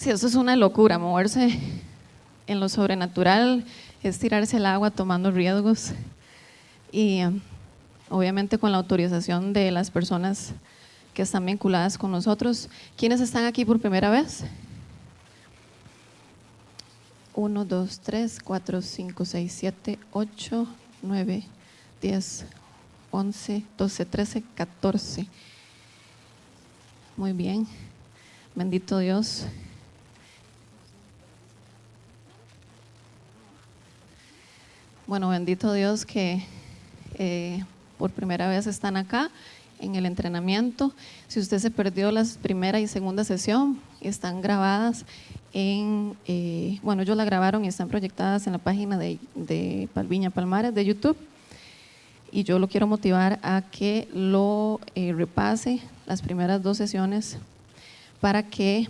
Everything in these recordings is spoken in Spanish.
Sí, eso es una locura, moverse en lo sobrenatural es tirarse al agua tomando riesgos y obviamente con la autorización de las personas que están vinculadas con nosotros. ¿Quiénes están aquí por primera vez? 1, 2, 3, 4, 5, 6, 7, 8, 9, 10, 11, 12, 13, 14. Muy bien, bendito Dios. Bueno, bendito Dios que por primera vez están acá en el entrenamiento. Si usted se perdió las primera y segunda sesión, están grabadas bueno, ellos la grabaron y están proyectadas en la página de Palviña Palmares de YouTube. Y yo lo quiero motivar a que lo repase las primeras 2 sesiones para que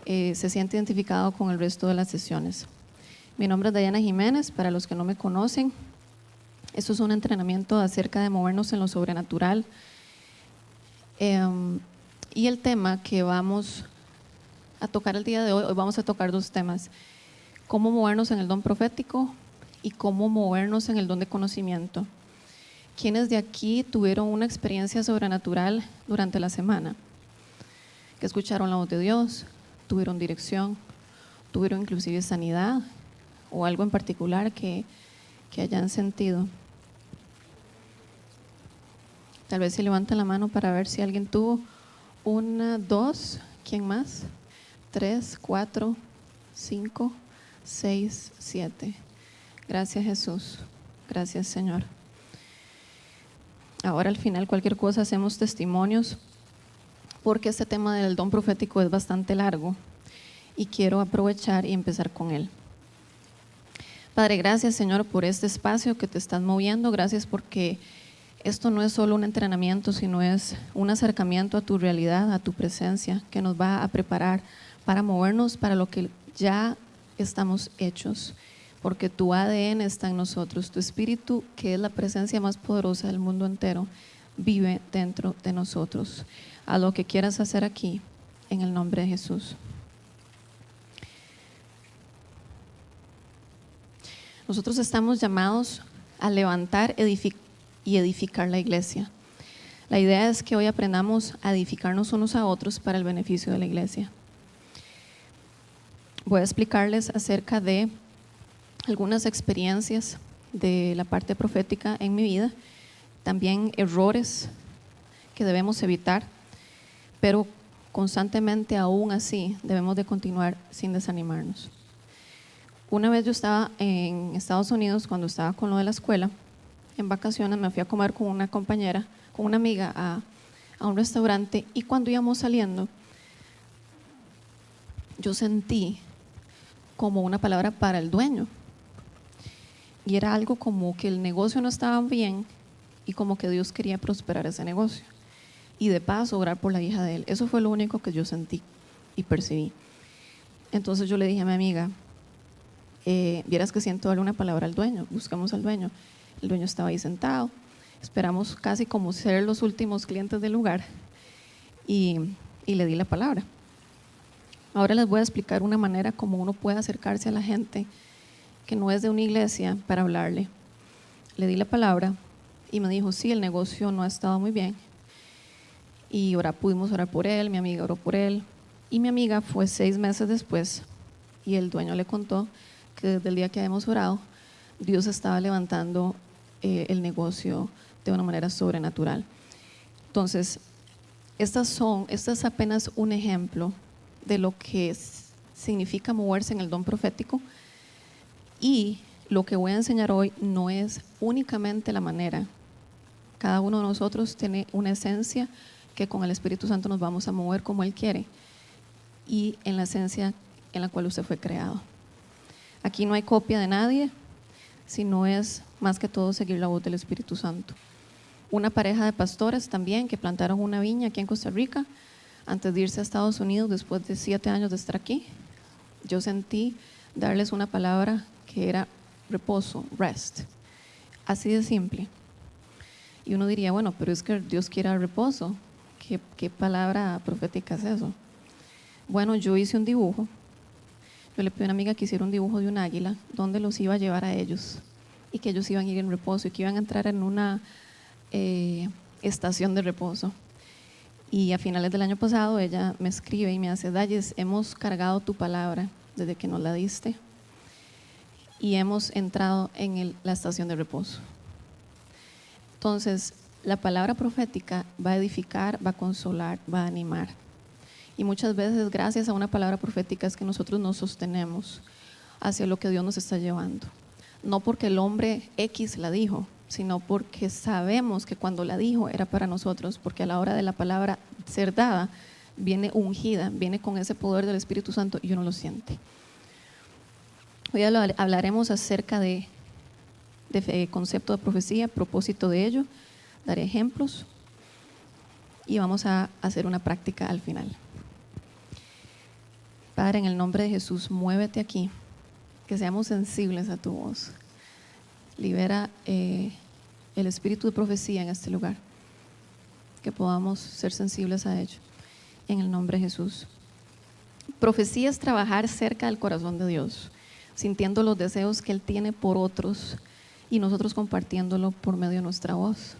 se sienta identificado con el resto de las sesiones. Mi nombre es Dayana Jiménez, para los que no me conocen. Esto es un entrenamiento acerca de movernos en lo sobrenatural. Y el tema que vamos a tocar el día de hoy vamos a tocar 2 temas: cómo movernos en el don profético y cómo movernos en el don de conocimiento. ¿Quiénes de aquí tuvieron una experiencia sobrenatural durante la semana? Que escucharon la voz de Dios, tuvieron dirección, tuvieron inclusive sanidad o algo en particular que hayan sentido. Tal vez se levanten la mano para ver si alguien tuvo. 1, 2, ¿quién más? 3, 4, 5, 6, 7. Gracias, Jesús. Gracias, Señor. Ahora al final cualquier cosa hacemos testimonios, porque este tema del don profético es bastante largo y quiero aprovechar y empezar con él. Padre, gracias, Señor, por este espacio que te estás moviendo. Gracias porque esto no es solo un entrenamiento, sino es un acercamiento a tu realidad, a tu presencia, que nos va a preparar para movernos para lo que ya estamos hechos, porque tu ADN está en nosotros, tu espíritu, que es la presencia más poderosa del mundo entero, vive dentro de nosotros. A lo que quieras hacer aquí, en el nombre de Jesús. Nosotros estamos llamados a levantar y edificar la iglesia. La idea es que hoy aprendamos a edificarnos unos a otros para el beneficio de la iglesia. Voy a explicarles acerca de algunas experiencias de la parte profética en mi vida, también errores que debemos evitar, pero constantemente aún así debemos de continuar sin desanimarnos. Una vez yo estaba en Estados Unidos, cuando estaba con lo de la escuela, en vacaciones me fui a comer con una compañera, con una amiga a un restaurante, y cuando íbamos saliendo yo sentí como una palabra para el dueño, y era algo como que el negocio no estaba bien y como que Dios quería prosperar ese negocio y de paso orar por la hija de él. Eso fue lo único que yo sentí y percibí. Entonces yo le dije a mi amiga, vieras que siento darle una palabra al dueño, buscamos al dueño. El dueño estaba ahí sentado, esperamos casi como ser los últimos clientes del lugar y le di la palabra. Ahora les voy a explicar una manera como uno puede acercarse a la gente que no es de una iglesia para hablarle. Le di la palabra y me dijo, sí, el negocio no ha estado muy bien, y pudimos orar por él, mi amiga oró por él, y mi amiga fue 6 meses después y el dueño le contó que desde el día que habíamos orado, Dios estaba levantando el negocio de una manera sobrenatural. Entonces, estas es apenas un ejemplo de lo que significa moverse en el don profético, y lo que voy a enseñar hoy no es únicamente la manera. Cada uno de nosotros tiene una esencia que con el Espíritu Santo nos vamos a mover como Él quiere y en la esencia en la cual usted fue creado. Aquí no hay copia de nadie, sino es más que todo seguir la voz del Espíritu Santo. Una pareja de pastores también que plantaron una viña aquí en Costa Rica antes de irse a Estados Unidos después de 7 años de estar aquí. Yo sentí darles una palabra que era reposo, rest, así de simple. Y uno diría, bueno, pero es que Dios quiere reposo. ¿Qué palabra profética es eso? Bueno, yo hice un dibujo. Yo le pedí a una amiga que hiciera un dibujo de un águila, donde los iba a llevar a ellos y que ellos iban a ir en reposo y que iban a entrar en una estación de reposo. Y a finales del año pasado ella me escribe y me hace: Dalles, hemos cargado tu palabra desde que nos la diste y hemos entrado en la estación de reposo. Entonces, la palabra profética va a edificar, va a consolar, va a animar. Y muchas veces, gracias a una palabra profética, es que nosotros nos sostenemos hacia lo que Dios nos está llevando. No porque el hombre X la dijo, sino porque sabemos que cuando la dijo era para nosotros, porque a la hora de la palabra ser dada, viene ungida, viene con ese poder del Espíritu Santo y uno lo siente. Hoy hablaremos acerca de concepto de profecía, propósito de ello, daré ejemplos y vamos a hacer una práctica al final. Padre, en el nombre de Jesús, muévete aquí, que seamos sensibles a tu voz. Libera el espíritu de profecía en este lugar, que podamos ser sensibles a ello, en el nombre de Jesús. Profecía es trabajar cerca del corazón de Dios, sintiendo los deseos que Él tiene por otros y nosotros compartiéndolo por medio de nuestra voz.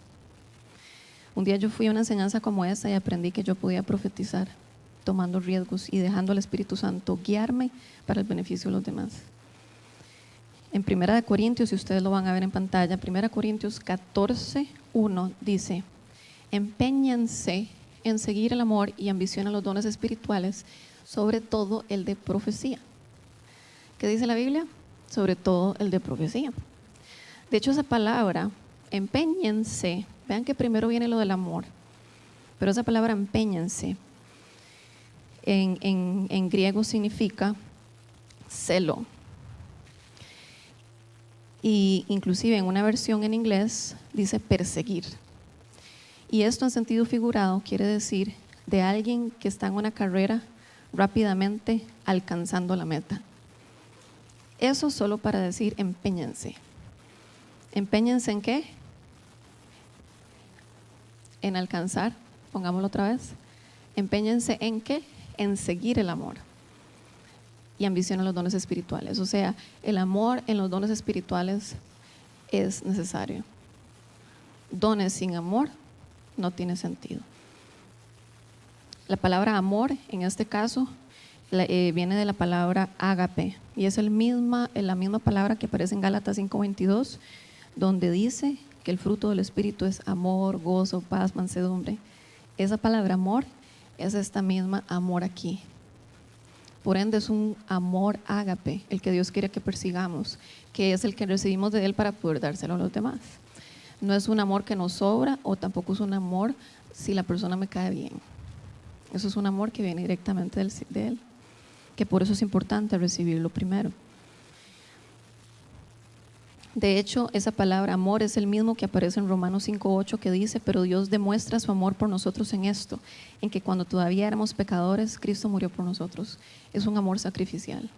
Un día yo fui a una enseñanza como esta y aprendí que yo podía profetizar, tomando riesgos y dejando al Espíritu Santo guiarme para el beneficio de los demás. En 1 Corintios, si ustedes lo van a ver en pantalla, 1 Corintios 14:1 dice: empeñense en seguir el amor y ambicionen los dones espirituales, sobre todo el de profecía. ¿Qué dice la Biblia? Sobre todo el de profecía. De hecho, esa palabra, empeñense, vean que primero viene lo del amor, pero esa palabra empeñense en griego significa celo. Y inclusive en una versión en inglés dice perseguir. Y esto en sentido figurado quiere decir de alguien que está en una carrera rápidamente alcanzando la meta. Eso solo para decir empeñense. ¿Empeñense en qué? En alcanzar, pongámoslo otra vez. Empeñense en qué? En seguir el amor. Y ambicionen los dones espirituales. O sea, el amor en los dones espirituales es necesario. Dones sin amor no tiene sentido. La palabra amor, en este caso, viene de la palabra ágape. Y es la misma palabra que aparece en Gálatas 5:22, donde dice que el fruto del Espíritu es amor, gozo, paz, mansedumbre. Esa palabra amor es esta misma amor aquí. Por ende es un amor ágape, el que Dios quiere que persigamos, que es el que recibimos de Él para poder dárselo a los demás. No es un amor que nos sobra, o tampoco es un amor si la persona me cae bien. Eso es un amor que viene directamente de Él, que por eso es importante recibirlo primero. De hecho, esa palabra amor es el mismo que aparece en Romanos 5:8, que dice: pero Dios demuestra su amor por nosotros en esto, en que cuando todavía éramos pecadores, Cristo murió por nosotros. Es un amor sacrificial.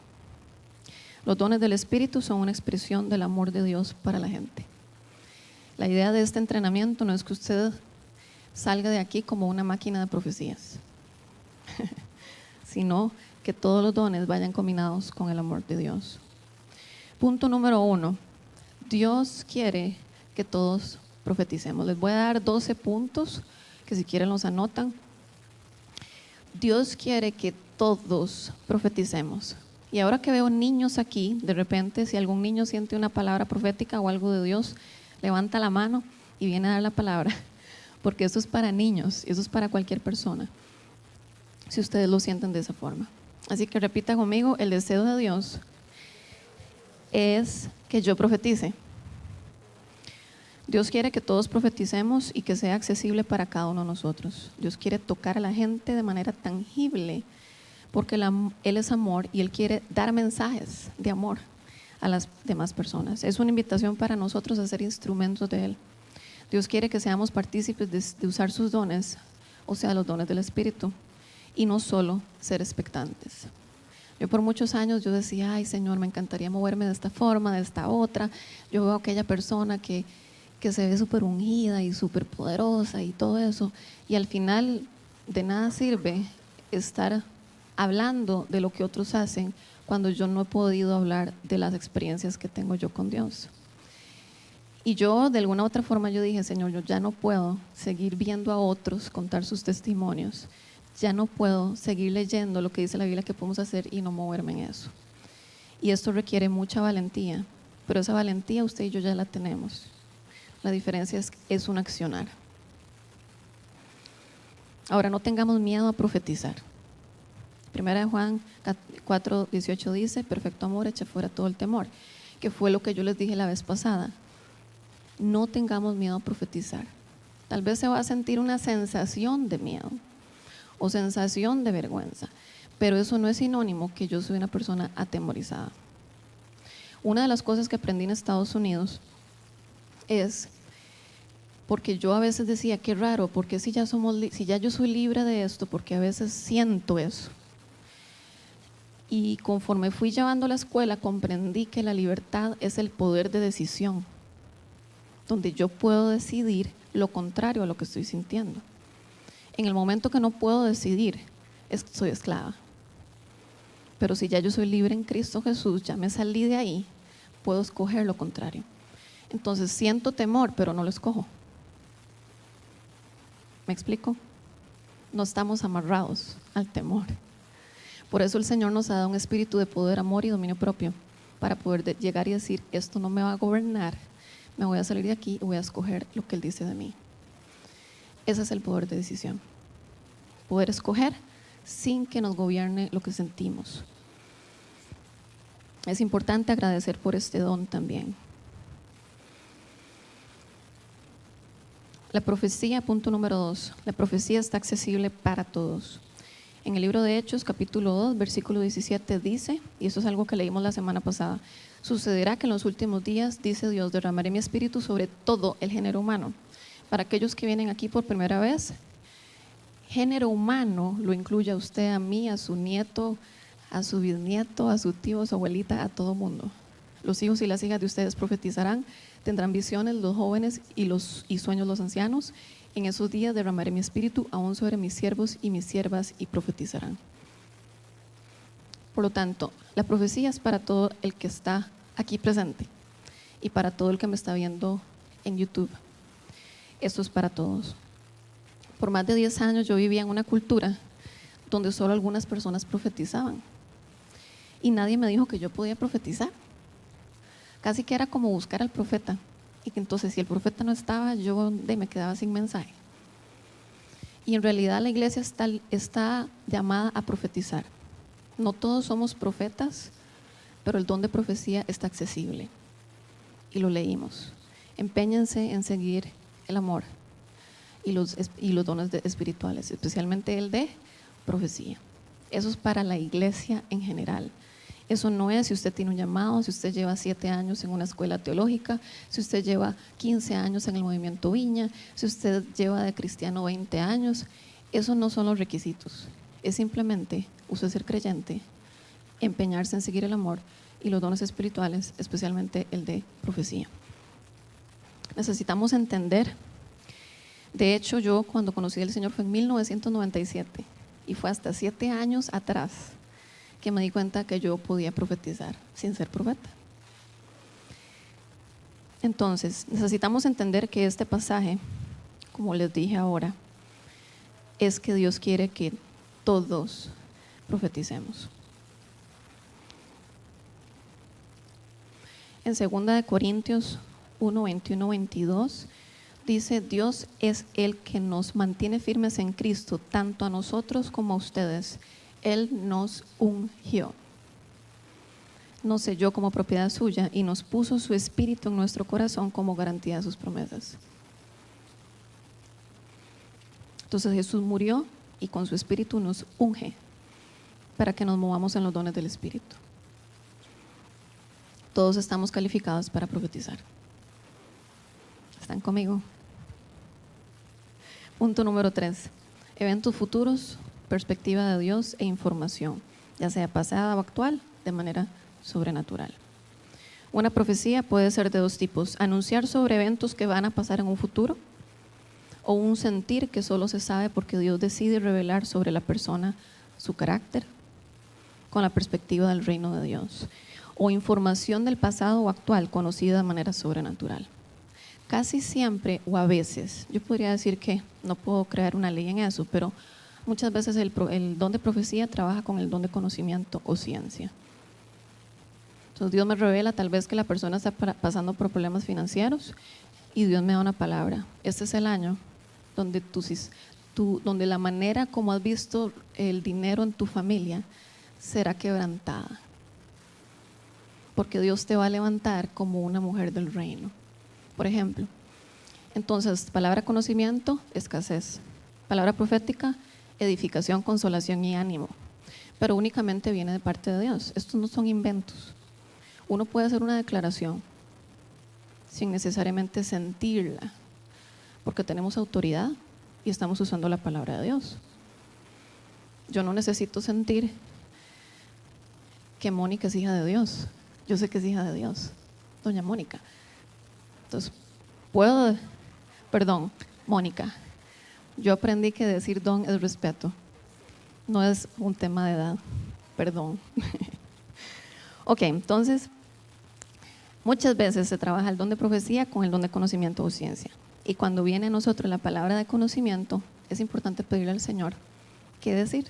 Los dones del Espíritu son una expresión del amor de Dios para la gente. La idea de este entrenamiento no es que usted salga de aquí como una máquina de profecías, sino que todos los dones vayan combinados con el amor de Dios. Punto número 1. Dios quiere que todos profeticemos. Les voy a dar 12 puntos que si quieren los anotan. Dios quiere que todos profeticemos. Y ahora que veo niños aquí, de repente si algún niño siente una palabra profética o algo de Dios, levanta la mano y viene a dar la palabra, porque eso es para niños, eso es para cualquier persona, si ustedes lo sienten de esa forma. Así que repita conmigo: el deseo de Dios es que yo profetice. Dios quiere que todos profeticemos y que sea accesible para cada uno de nosotros. Dios quiere tocar a la gente de manera tangible, porque Él es amor y Él quiere dar mensajes de amor a las demás personas. Es una invitación para nosotros a ser instrumentos de Él. Dios quiere que seamos partícipes de usar sus dones, o sea, los dones del Espíritu, y no solo ser expectantes. Yo por muchos años yo decía: ay Señor, me encantaría moverme de esta forma, de esta otra. Yo veo a aquella persona que se ve súper ungida y súper poderosa y todo eso, y al final de nada sirve estar hablando de lo que otros hacen cuando yo no he podido hablar de las experiencias que tengo yo con Dios. Y yo, de alguna u otra forma, yo dije, Señor, yo ya no puedo seguir viendo a otros contar sus testimonios. Ya no puedo seguir leyendo lo que dice la Biblia que podemos hacer y no moverme en eso. Y esto requiere mucha valentía, pero esa valentía usted y yo ya la tenemos. La diferencia es un accionar. Ahora, no tengamos miedo a profetizar. Primera de Juan 4:18 dice, perfecto amor echa fuera todo el temor, que fue lo que yo les dije la vez pasada. No tengamos miedo a profetizar. Tal vez se va a sentir una sensación de miedo o sensación de vergüenza, pero eso no es sinónimo que yo soy una persona atemorizada. Una de las cosas que aprendí en Estados Unidos es, porque yo a veces decía, qué raro, porque si ya yo soy libre de esto, porque a veces siento eso. Y conforme fui llevando la escuela, comprendí que la libertad es el poder de decisión, donde yo puedo decidir lo contrario a lo que estoy sintiendo. En el momento que no puedo decidir, soy esclava. Pero si ya yo soy libre en Cristo Jesús, ya me salí de ahí, puedo escoger lo contrario. Entonces siento temor, pero no lo escojo. ¿Me explico? No estamos amarrados al temor. Por eso el Señor nos ha dado un espíritu de poder, amor y dominio propio, para poder llegar y decir, esto no me va a gobernar, me voy a salir de aquí y voy a escoger lo que Él dice de mí. Ese es el poder de decisión. Poder escoger sin que nos gobierne lo que sentimos. Es importante agradecer por este don también. La profecía, punto número 2. La profecía está accesible para todos. En el libro de Hechos, capítulo 2, versículo 17 dice, y eso es algo que leímos la semana pasada, sucederá que en los últimos días, dice Dios, derramaré mi espíritu sobre todo el género humano. Para aquellos que vienen aquí por primera vez, género humano lo incluye a usted, a mí, a su nieto, a su bisnieto, a su tío, a su abuelita, a todo mundo. Los hijos y las hijas de ustedes profetizarán, tendrán visiones los jóvenes y sueños los ancianos. En esos días derramaré mi espíritu aún sobre mis siervos y mis siervas y profetizarán. Por lo tanto, la profecía es para todo el que está aquí presente y para todo el que me está viendo en YouTube. Esto es para todos. Por más de 10 años yo vivía en una cultura donde solo algunas personas profetizaban y nadie me dijo que yo podía profetizar. Casi que era como buscar al profeta, y que entonces si el profeta no estaba, yo me quedaba sin mensaje. Y en realidad la iglesia está llamada a profetizar. No todos somos profetas, pero el don de profecía está accesible. Y lo leímos. Empeñense en seguir el amor y los dones espirituales, especialmente el de profecía. Eso es para la iglesia en general. Eso no es si usted tiene un llamado, si usted lleva 7 años en una escuela teológica, si usted lleva 15 años en el movimiento Viña, si usted lleva de cristiano 20 años. Esos no son los requisitos. Es simplemente usted ser creyente, empeñarse en seguir el amor y los dones espirituales, especialmente el de profecía. Necesitamos entender. De hecho, yo cuando conocí al Señor fue en 1997 y fue hasta 7 años atrás que me di cuenta que yo podía profetizar sin ser profeta. Entonces, necesitamos entender que este pasaje, como les dije ahora, es que Dios quiere que todos profeticemos. En 2 Corintios 1, 21, 22 dice, Dios es el que nos mantiene firmes en Cristo, tanto a nosotros como a ustedes. Él nos ungió, nos selló como propiedad suya y nos puso su espíritu en nuestro corazón como garantía de sus promesas. Entonces Jesús murió y con su espíritu nos unge para que nos movamos en los dones del espíritu. Todos estamos calificados para profetizar. ¿Están conmigo? Punto número 3. Eventos futuros, perspectiva de Dios e información, ya sea pasada o actual, de manera sobrenatural. Una profecía puede ser de 2 tipos: anunciar sobre eventos que van a pasar en un futuro, o un sentir que solo se sabe porque Dios decide revelar sobre la persona su carácter con la perspectiva del reino de Dios, o información del pasado o actual conocida de manera sobrenatural. Casi siempre o a veces, yo podría decir que no puedo crear una ley en eso, pero muchas veces el don de profecía trabaja con el don de conocimiento o ciencia. Entonces Dios me revela tal vez que la persona está pasando por problemas financieros y Dios me da una palabra. Este es el año donde donde la manera como has visto el dinero en tu familia será quebrantada, porque Dios te va a levantar como una mujer del reino. Por ejemplo, entonces, palabra conocimiento, escasez. Palabra profética, edificación, consolación y ánimo. Pero únicamente viene de parte de Dios. Estos no son inventos. Uno puede hacer una declaración sin necesariamente sentirla, porque tenemos autoridad y estamos usando la palabra de Dios. Yo no necesito sentir que Mónica es hija de Dios. Yo sé que es hija de Dios, doña Mónica. Entonces, Mónica, yo aprendí que decir don es respeto, no es un tema de edad, perdón. Ok, entonces, muchas veces se trabaja el don de profecía con el don de conocimiento o ciencia. Y cuando viene a nosotros la palabra de conocimiento, es importante pedirle al Señor qué decir,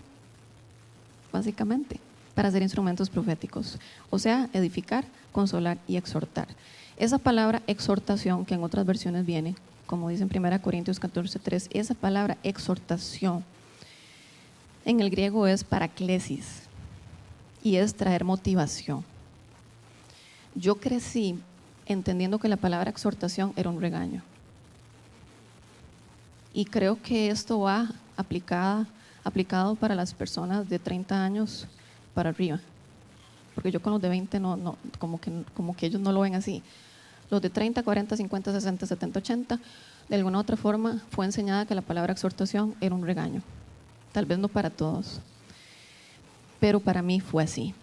básicamente, para ser instrumentos proféticos. O sea, edificar, consolar y exhortar. Esa palabra exhortación, que en otras versiones viene, como dice en 1 Corintios 14:3, esa palabra exhortación en el griego es paraklesis y es traer motivación. Yo crecí entendiendo que la palabra exhortación era un regaño. Y creo que esto va aplicado para las personas de 30 años para arriba. Porque yo con los de 20 como que ellos no lo ven así. Los de 30, 40, 50, 60, 70, 80, de alguna u otra forma fue enseñada que la palabra exhortación era un regaño. Tal vez no para todos, pero para mí fue así.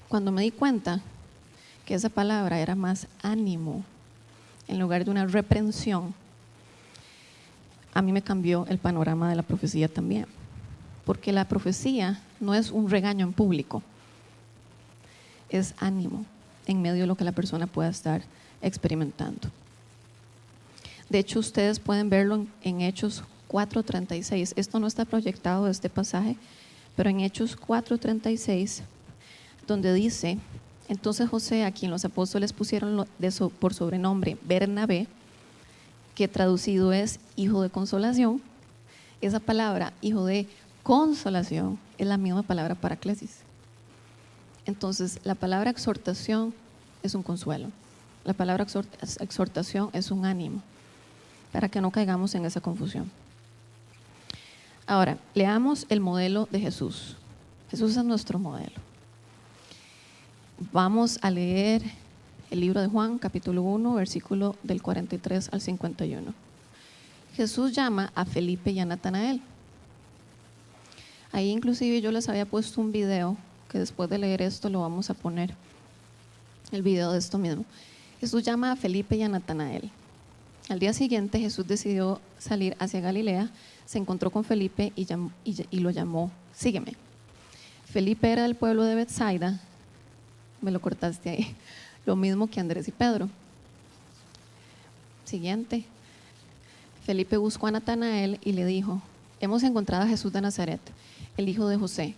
Cuando me di cuenta que esa palabra era más ánimo en lugar de una reprensión, a mí me cambió el panorama de la profecía también. Porque la profecía no es un regaño en público, es ánimo en medio de lo que la persona pueda estar experimentando. De hecho, ustedes pueden verlo en Hechos 4:36. Esto no está proyectado de este pasaje, pero en Hechos 4:36, donde dice: entonces José, a quien los apóstoles pusieron por sobrenombre Bernabé, que traducido es hijo de consolación, esa palabra, hijo de consolación, es la misma palabra paraklesis. Entonces, la palabra exhortación es un consuelo. La palabra exhortación es un ánimo, para que no caigamos en esa confusión. Ahora, leamos el modelo de Jesús. Jesús es nuestro modelo. Vamos a leer el libro de Juan, capítulo 1, versículo del 43 al 51. Jesús llama a Felipe y a Natanael. Ahí inclusive yo les había puesto un video, que después de leer esto lo vamos a poner, el video de esto mismo. Jesús llama a Felipe y a Natanael. Al día siguiente Jesús decidió salir hacia Galilea, se encontró con Felipe y lo llamó: sígueme. Felipe era del pueblo de Betsaida, me lo cortaste ahí, lo mismo que Andrés y Pedro. Siguiente. Felipe buscó a Natanael y le dijo: hemos encontrado a Jesús de Nazaret, el hijo de José,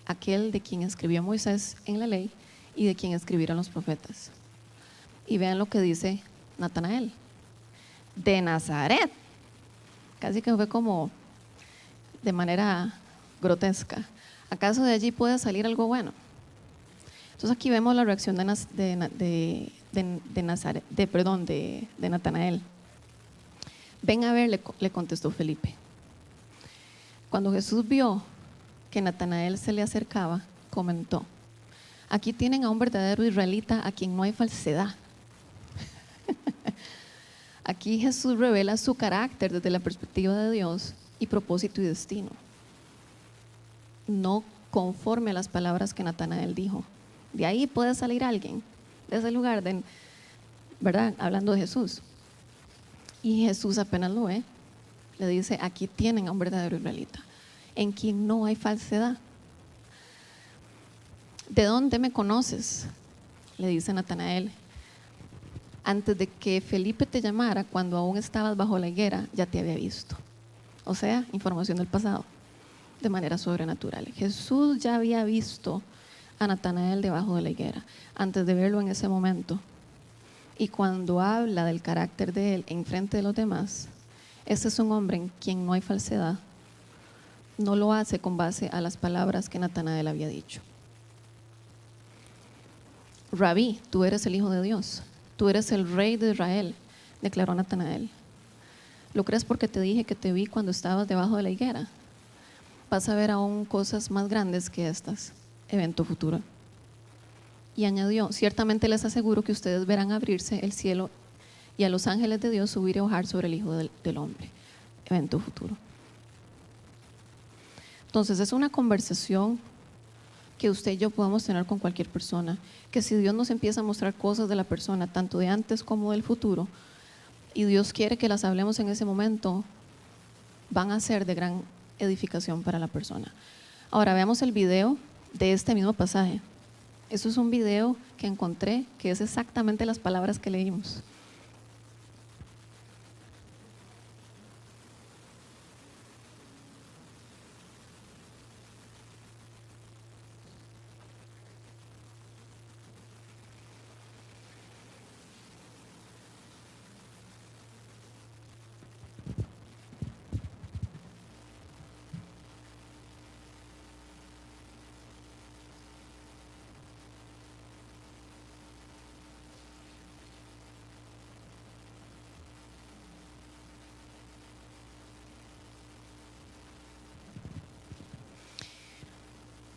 aquel de quien escribió Moisés en la ley y de quien escribieron los profetas. Y vean lo que dice Natanael: de Nazaret. Casi que fue como de manera grotesca. ¿Acaso de allí puede salir algo bueno? Entonces aquí vemos la reacción de Natanael. Ven a ver, le contestó Felipe. Cuando Jesús vio que Natanael se le acercaba, comentó: aquí tienen a un verdadero israelita a quien no hay falsedad. Aquí Jesús revela su carácter desde la perspectiva de Dios y propósito y destino, no conforme a las palabras que Natanael dijo. De ahí puede salir alguien, de ese lugar, ¿verdad? Hablando de Jesús. Y Jesús apenas lo ve, le dice: aquí tienen a un verdadero israelita, en quien no hay falsedad. ¿De dónde me conoces?, le dice Natanael. Antes de que Felipe te llamara, cuando aún estabas bajo la higuera, ya te había visto. O sea, información del pasado, de manera sobrenatural. Jesús ya había visto a Natanael debajo de la higuera, antes de verlo en ese momento. Y cuando habla del carácter de él en frente de los demás, este es un hombre en quien no hay falsedad. No lo hace con base a las palabras que Natanael había dicho. Rabí, tú eres el Hijo de Dios, tú eres el Rey de Israel, declaró Natanael. ¿Lo crees porque te dije que te vi cuando estabas debajo de la higuera? Vas a ver aún cosas más grandes que estas, evento futuro. Y añadió, ciertamente les aseguro que ustedes verán abrirse el cielo y a los ángeles de Dios subir y bajar sobre el Hijo del Hombre, evento futuro. Entonces es una conversación que usted y yo podemos tener con cualquier persona, que si Dios nos empieza a mostrar cosas de la persona, tanto de antes como del futuro, y Dios quiere que las hablemos en ese momento, van a ser de gran edificación para la persona. Ahora veamos el video de este mismo pasaje. Eso es un video que encontré, que es exactamente las palabras que leímos.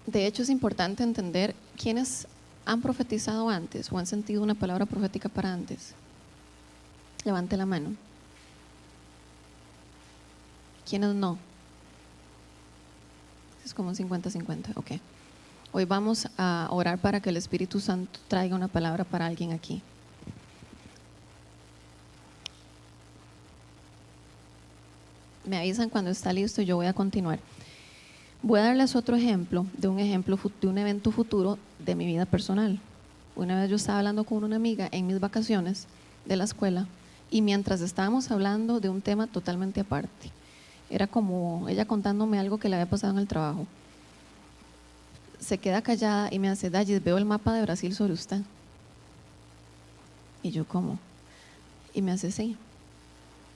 De hecho, es importante entender quiénes han profetizado antes o han sentido una palabra profética para antes. Levante la mano. ¿Quiénes no? Es como un 50-50, ok. Hoy vamos a orar para que el Espíritu Santo traiga una palabra para alguien aquí. Me avisan cuando está listo y yo voy a continuar. Voy a darles otro ejemplo de un evento futuro de mi vida personal. Una vez yo estaba hablando con una amiga en mis vacaciones de la escuela y mientras estábamos hablando de un tema totalmente aparte, era como ella contándome algo que le había pasado en el trabajo. Se queda callada y me hace, Dallis, veo el mapa de Brasil sobre usted. Y yo, ¿cómo? Y me hace, sí,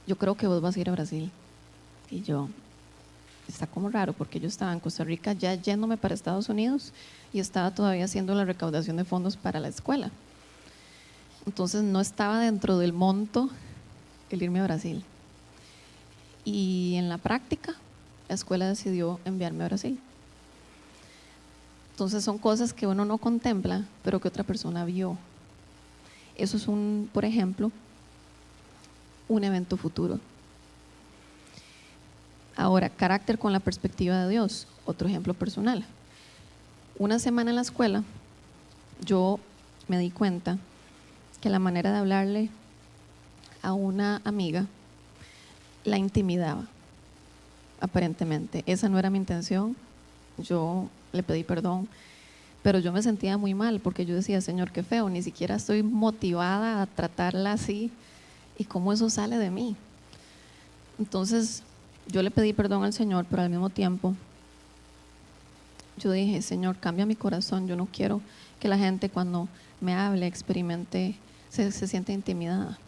yo creo que vos vas a ir a Brasil. Y yo, está como raro porque yo estaba en Costa Rica ya yéndome para Estados Unidos y estaba todavía haciendo la recaudación de fondos para la escuela. Entonces no estaba dentro del monto el irme a Brasil. Y en la práctica, la escuela decidió enviarme a Brasil. Entonces son cosas que uno no contempla, pero que otra persona vio. Eso es por ejemplo, un evento futuro. Ahora, carácter con la perspectiva de Dios, otro ejemplo personal. Una semana en la escuela, yo me di cuenta que la manera de hablarle a una amiga la intimidaba, aparentemente. Esa no era mi intención, yo le pedí perdón, pero yo me sentía muy mal porque yo decía, Señor, qué feo, ni siquiera estoy motivada a tratarla así y cómo eso sale de mí. Entonces, yo le pedí perdón al Señor, pero al mismo tiempo yo dije, Señor, cambia mi corazón. Yo no quiero que la gente cuando me hable experimente, se siente intimidada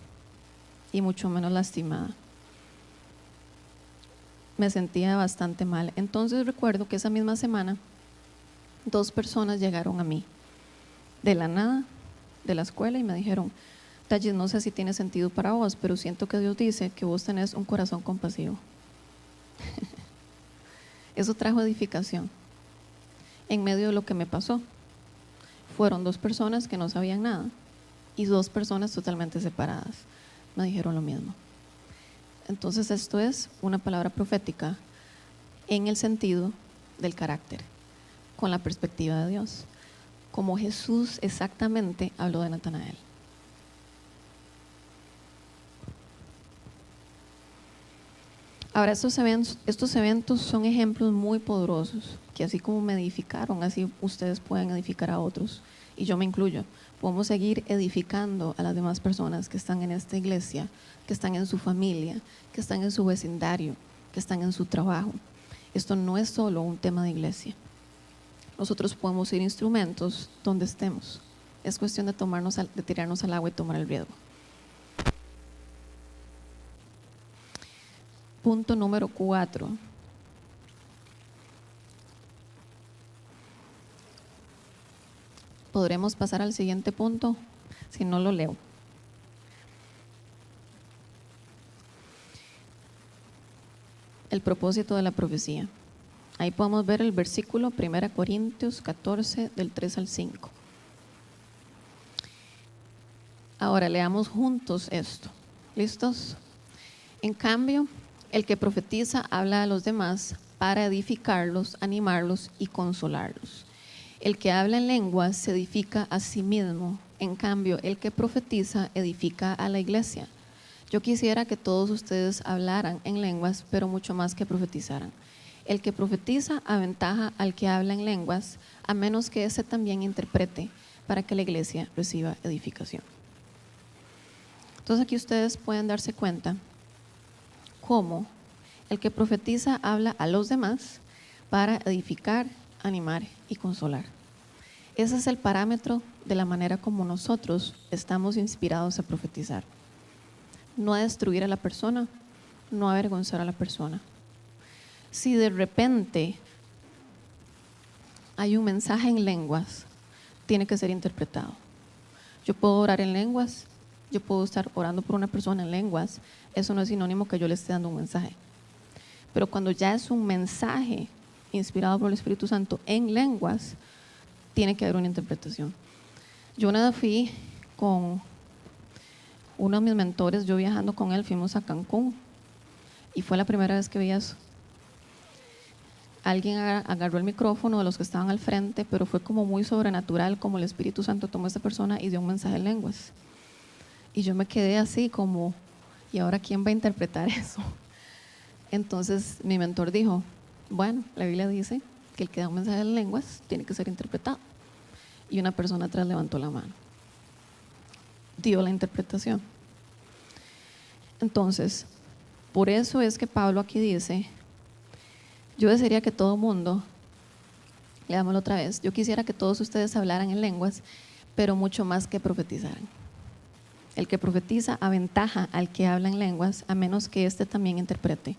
y mucho menos lastimada. Me sentía bastante mal. Entonces recuerdo que esa misma semana 2 personas llegaron a mí de la nada, de la escuela, y me dijeron, Dallis, no sé si tiene sentido para vos, pero siento que Dios dice que vos tenés un corazón compasivo. Eso trajo edificación en medio de lo que me pasó. Fueron 2 personas que no sabían nada y 2 personas totalmente separadas. Me dijeron lo mismo. Entonces esto es una palabra profética en el sentido del carácter, con la perspectiva de Dios, como Jesús exactamente habló de Natanael. Ahora, estos eventos son ejemplos muy poderosos, que así como me edificaron, así ustedes pueden edificar a otros, y yo me incluyo. Podemos seguir edificando a las demás personas que están en esta iglesia, que están en su familia, que están en su vecindario, que están en su trabajo. Esto no es solo un tema de iglesia. Nosotros podemos ser instrumentos donde estemos. Es cuestión de tirarnos al agua y tomar el riesgo. Punto número 4. Podremos pasar al siguiente punto, si no lo leo. El propósito de la profecía. Ahí podemos ver el versículo 1 Corintios 14, del 3 al 5. Ahora leamos juntos esto. ¿Listos? En cambio, el que profetiza habla a los demás para edificarlos, animarlos y consolarlos. El que habla en lenguas se edifica a sí mismo. En cambio, el que profetiza edifica a la iglesia. Yo quisiera que todos ustedes hablaran en lenguas, pero mucho más que profetizaran. El que profetiza aventaja al que habla en lenguas, a menos que éste también interprete, para que la iglesia reciba edificación. Entonces aquí ustedes pueden darse cuenta cómo el que profetiza habla a los demás para edificar, animar y consolar. Ese es el parámetro de la manera como nosotros estamos inspirados a profetizar. No a destruir a la persona, no a avergonzar a la persona. Si de repente hay un mensaje en lenguas, tiene que ser interpretado. Yo puedo orar en lenguas, yo puedo estar orando por una persona en lenguas, eso no es sinónimo que yo le esté dando un mensaje. Pero cuando ya es un mensaje inspirado por el Espíritu Santo en lenguas, tiene que haber una interpretación. Yo una vez fui con uno de mis mentores, yo viajando con él, fuimos a Cancún y fue la primera vez que vi eso. Alguien agarró el micrófono de los que estaban al frente, pero fue como muy sobrenatural, como el Espíritu Santo tomó a esta persona y dio un mensaje en lenguas. Y yo me quedé así como, ¿y ahora quién va a interpretar eso? Entonces mi mentor dijo, bueno, la Biblia dice que el que da un mensaje en lenguas tiene que ser interpretado. Y una persona atrás levantó la mano. Dio la interpretación. Entonces, por eso es que Pablo aquí dice, yo desearía que todo mundo, leámoslo otra vez, yo quisiera que todos ustedes hablaran en lenguas, pero mucho más que profetizaran. El que profetiza aventaja al que habla en lenguas, a menos que éste también interprete,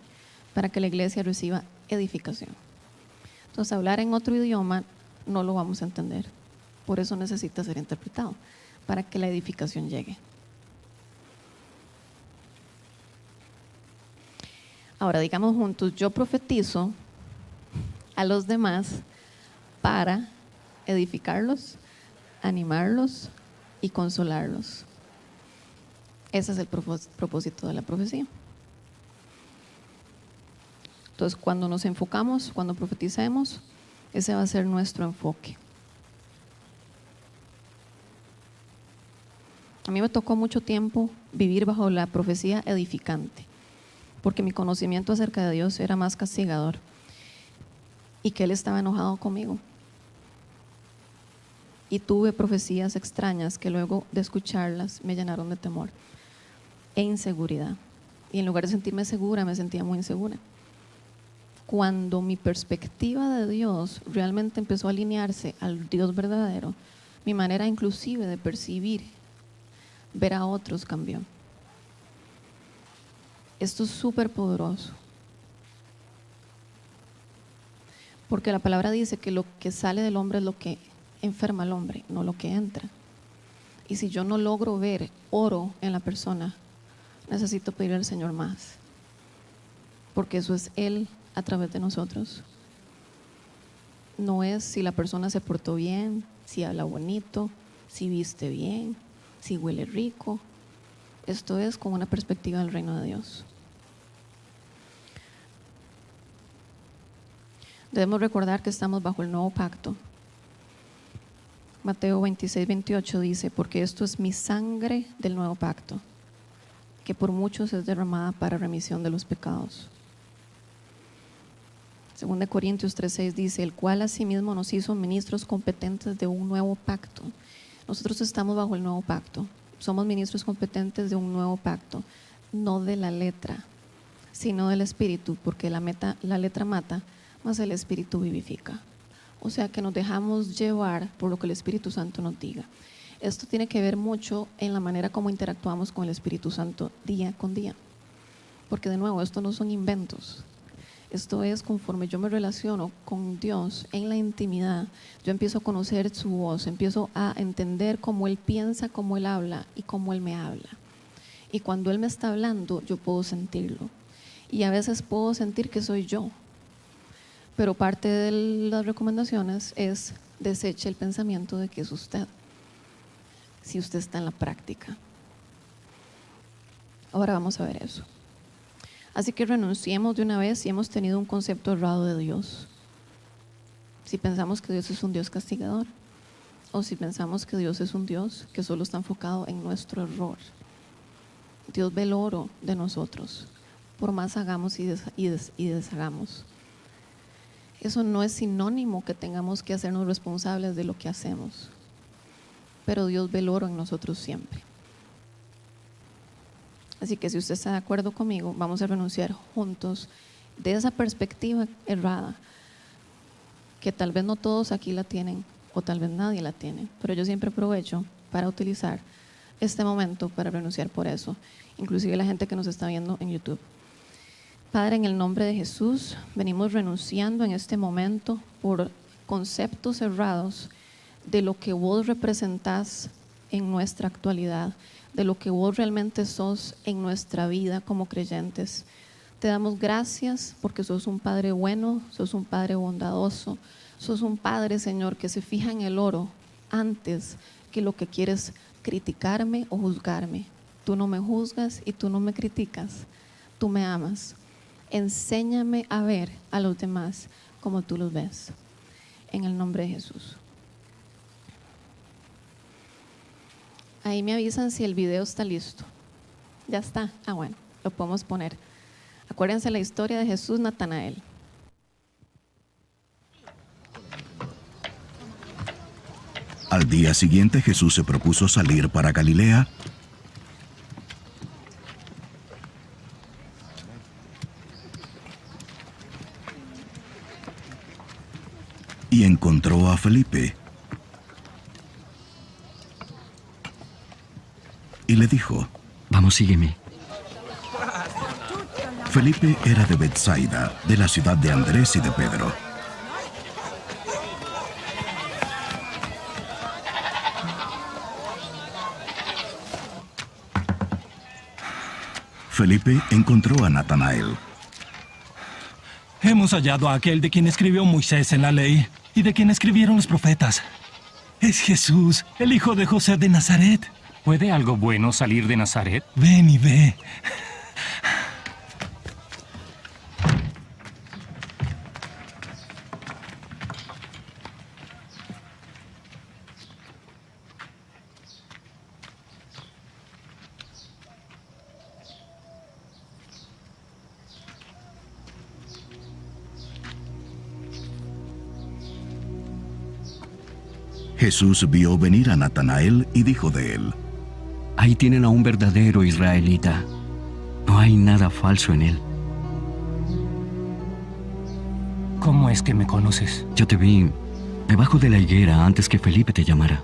para que la iglesia reciba edificación. Entonces, hablar en otro idioma no lo vamos a entender. Por eso necesita ser interpretado, para que la edificación llegue. Ahora, digamos juntos, yo profetizo a los demás para edificarlos, animarlos y consolarlos. Ese es el propósito de la profecía. Entonces, cuando nos enfocamos, cuando profeticemos, ese va a ser nuestro enfoque. A mí me tocó mucho tiempo vivir bajo la profecía edificante, porque mi conocimiento acerca de Dios era más castigador y que Él estaba enojado conmigo. Y tuve profecías extrañas que luego de escucharlas me llenaron de temor e inseguridad. Y en lugar de sentirme segura, me sentía muy insegura. Cuando mi perspectiva de Dios realmente empezó a alinearse al Dios verdadero, mi manera inclusive de percibir, ver a otros cambió. Esto es súper poderoso. Porque la palabra dice que lo que sale del hombre es lo que enferma al hombre, no lo que entra. Y si yo no logro ver oro en la persona, necesito pedirle al Señor más. Porque eso es Él a través de nosotros. No es si la persona se portó bien, si habla bonito, si viste bien, si huele rico. Esto es con una perspectiva del reino de Dios. Debemos recordar que estamos bajo el nuevo pacto. Mateo 26, 28 dice, porque esto es mi sangre del nuevo pacto, que por muchos es derramada para remisión de los pecados. 2 Corintios 3:6 dice, el cual asimismo nos hizo ministros competentes de un nuevo pacto. Nosotros estamos bajo el nuevo pacto. Somos ministros competentes de un nuevo pacto, no de la letra, sino del espíritu, porque la letra mata, mas el espíritu vivifica. O sea que nos dejamos llevar por lo que el Espíritu Santo nos diga. Esto tiene que ver mucho en la manera como interactuamos con el Espíritu Santo día con día. Porque de nuevo, esto no son inventos. Esto es conforme yo me relaciono con Dios en la intimidad. Yo empiezo a conocer su voz, empiezo a entender cómo Él piensa, cómo Él habla y cómo Él me habla. Y cuando Él me está hablando, yo puedo sentirlo. Y a veces puedo sentir que soy yo. Pero parte de las recomendaciones es deseche el pensamiento de que es usted, si usted está en la práctica. Ahora vamos a ver eso. Así que renunciemos de una vez si hemos tenido un concepto errado de Dios. Si pensamos que Dios es un Dios castigador, o si pensamos que Dios es un Dios que solo está enfocado en nuestro error. Dios ve el oro de nosotros, por más hagamos y deshagamos. Eso no es sinónimo que tengamos que hacernos responsables de lo que hacemos, pero Dios ve el oro en nosotros siempre. Así que si usted está de acuerdo conmigo, vamos a renunciar juntos de esa perspectiva errada, que tal vez no todos aquí la tienen, o tal vez nadie la tiene, pero yo siempre aprovecho para utilizar este momento para renunciar por eso, inclusive la gente que nos está viendo en YouTube. Padre, en el nombre de Jesús, venimos renunciando en este momento por conceptos errados de lo que vos representás en nuestra actualidad, de lo que vos realmente sos en nuestra vida como creyentes. Te damos gracias porque sos un Padre bueno, sos un Padre bondadoso, sos un Padre, Señor, que se fija en el oro antes que lo que quieres criticarme o juzgarme. Tú no me juzgas y tú no me criticas, tú me amas. Enséñame a ver a los demás como tú los ves. En el nombre de Jesús. Ahí me avisan si el video está listo. Ya está. Ah, bueno, lo podemos poner. Acuérdense la historia de Jesús Natanael. Al día siguiente Jesús se propuso salir para Galilea. Y encontró a Felipe. Y le dijo: Vamos, sígueme. Felipe era de Betsaida, de la ciudad de Andrés y de Pedro. Felipe encontró a Natanael. Hemos hallado a aquel de quien escribió Moisés en la ley y de quien escribieron los profetas. Es Jesús, el hijo de José de Nazaret. ¿Puede algo bueno salir de Nazaret? Ven y ve. Jesús vio venir a Natanael y dijo de él: Ahí tienen a un verdadero israelita. No hay nada falso en él. ¿Cómo es que me conoces? Yo te vi debajo de la higuera antes que Felipe te llamara.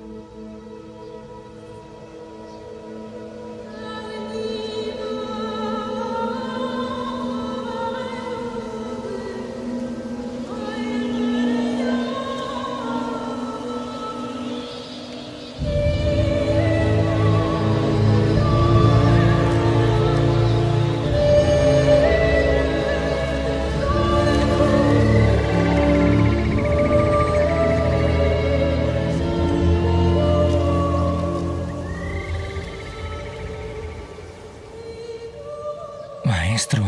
Maestro,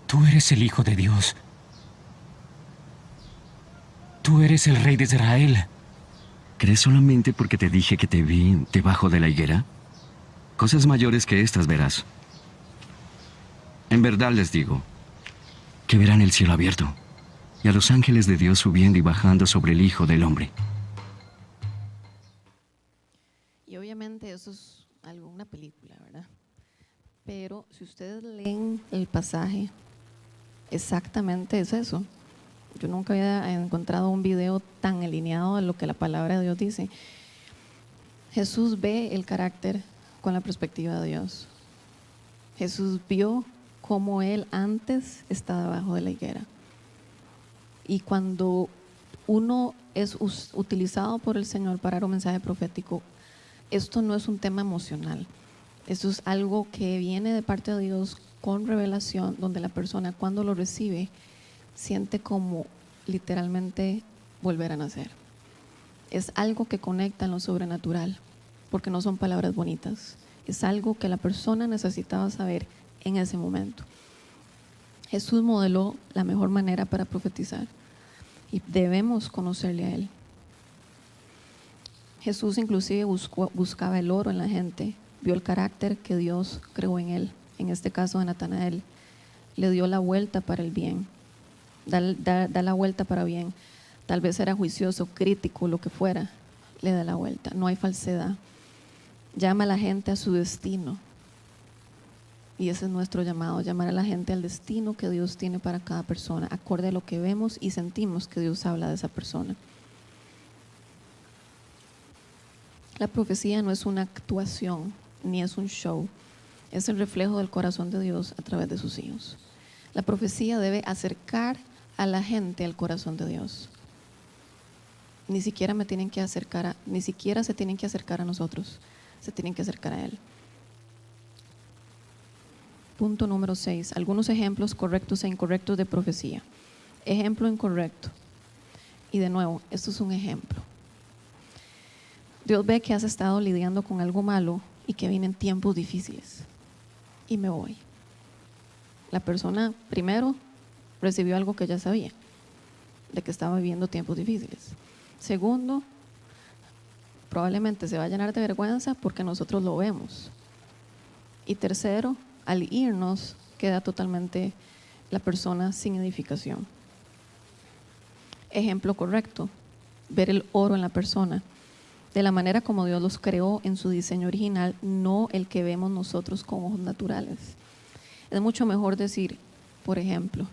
tú eres el Hijo de Dios. Tú eres el Rey de Israel. ¿Crees solamente porque te dije que te vi debajo de la higuera? Cosas mayores que estas verás. En verdad les digo, que verán el cielo abierto y a los ángeles de Dios subiendo y bajando sobre el Hijo del Hombre. Y obviamente eso es una película, ¿verdad? Pero si ustedes leen el pasaje, exactamente es eso. Yo nunca había encontrado un video tan alineado a lo que la palabra de Dios dice. Jesús ve el carácter con la perspectiva de Dios. Jesús vio cómo él antes estaba debajo de la higuera. Y cuando uno es utilizado por el Señor para dar un mensaje profético, esto no es un tema emocional. Esto es algo que viene de parte de Dios con revelación, donde la persona cuando lo recibe siente como literalmente volver a nacer. Es algo que conecta en lo sobrenatural, porque no son palabras bonitas. Es algo que la persona necesitaba saber en ese momento. Jesús modeló la mejor manera para profetizar y debemos conocerle a Él. Jesús inclusive buscaba el oro en la gente, vio el carácter que Dios creó en Él, en este caso de Natanael. Le dio la vuelta para el bien, da la vuelta para bien. Tal vez era juicioso, crítico, lo que fuera, le da la vuelta. No hay falsedad. Llama a la gente a su destino. Y ese es nuestro llamado, llamar a la gente al destino que Dios tiene para cada persona, acorde a lo que vemos y sentimos que Dios habla de esa persona. La profecía no es una actuación, ni es un show. Es el reflejo del corazón de Dios a través de sus hijos. La profecía debe acercar a la gente al corazón de Dios. Ni siquiera ni siquiera se tienen que acercar a nosotros, se tienen que acercar a Él. Punto número 6. Algunos ejemplos correctos e incorrectos de profecía. Ejemplo incorrecto. Y de nuevo, esto es un ejemplo. Dios ve que has estado lidiando con algo malo y que vienen tiempos difíciles. Y me voy. La persona primero recibió algo que ya sabía, de que estaba viviendo tiempos difíciles. Segundo, probablemente se va a llenar de vergüenza porque nosotros lo vemos. Y tercero, al irnos queda totalmente la persona sin edificación. Ejemplo correcto, ver el oro en la persona, de la manera como Dios los creó en su diseño original, no el que vemos nosotros con ojos naturales. Es mucho mejor decir, por ejemplo,